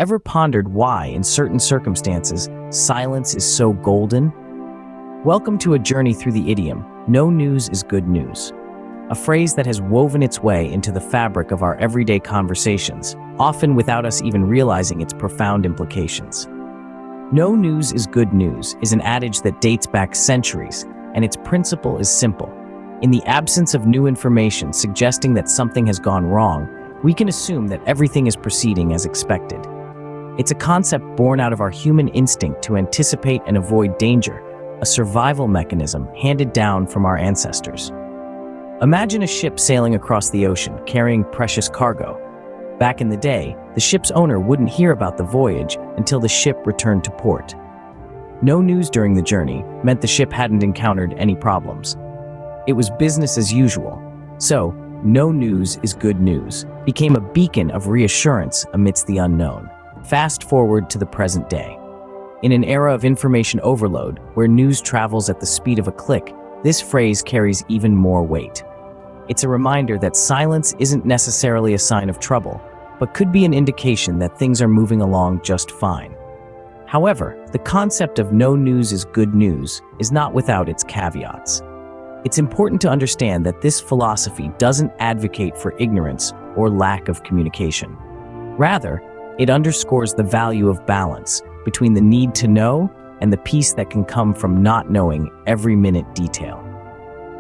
Ever pondered why, in certain circumstances, silence is so golden? Welcome to a journey through the idiom, "No news is good news," a phrase that has woven its way into the fabric of our everyday conversations, often without us even realizing its profound implications. "No news is good news" is an adage that dates back centuries, and its principle is simple. In the absence of new information suggesting that something has gone wrong, we can assume that everything is proceeding as expected. It's a concept born out of our human instinct to anticipate and avoid danger, a survival mechanism handed down from our ancestors. Imagine a ship sailing across the ocean, carrying precious cargo. Back in the day, the ship's owner wouldn't hear about the voyage until the ship returned to port. No news during the journey meant the ship hadn't encountered any problems. It was business as usual. So, "no news is good news" became a beacon of reassurance amidst the unknown. Fast forward to the present day. In an era of information overload, where news travels at the speed of a click, this phrase carries even more weight. It's a reminder that silence isn't necessarily a sign of trouble, but could be an indication that things are moving along just fine. However, the concept of "no news is good news" is not without its caveats. It's important to understand that this philosophy doesn't advocate for ignorance or lack of communication. Rather, it underscores the value of balance between the need to know and the peace that can come from not knowing every minute detail.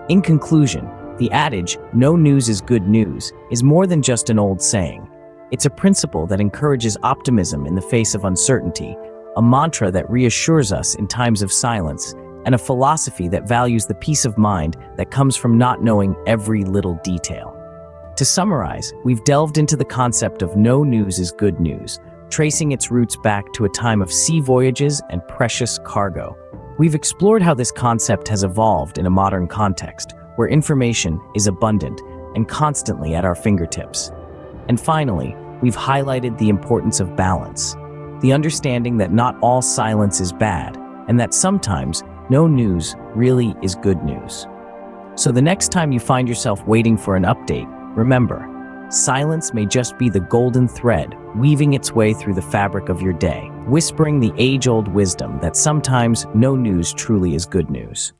In conclusion, the adage, "no news is good news," is more than just an old saying. It's a principle that encourages optimism in the face of uncertainty, a mantra that reassures us in times of silence, and a philosophy that values the peace of mind that comes from not knowing every little detail. To summarize, we've delved into the concept of "no news is good news," tracing its roots back to a time of sea voyages and precious cargo. We've explored how this concept has evolved in a modern context, where information is abundant and constantly at our fingertips. And finally, we've highlighted the importance of balance, the understanding that not all silence is bad, and that sometimes no news really is good news. So the next time you find yourself waiting for an update, remember, silence may just be the golden thread weaving its way through the fabric of your day, whispering the age-old wisdom that sometimes no news truly is good news.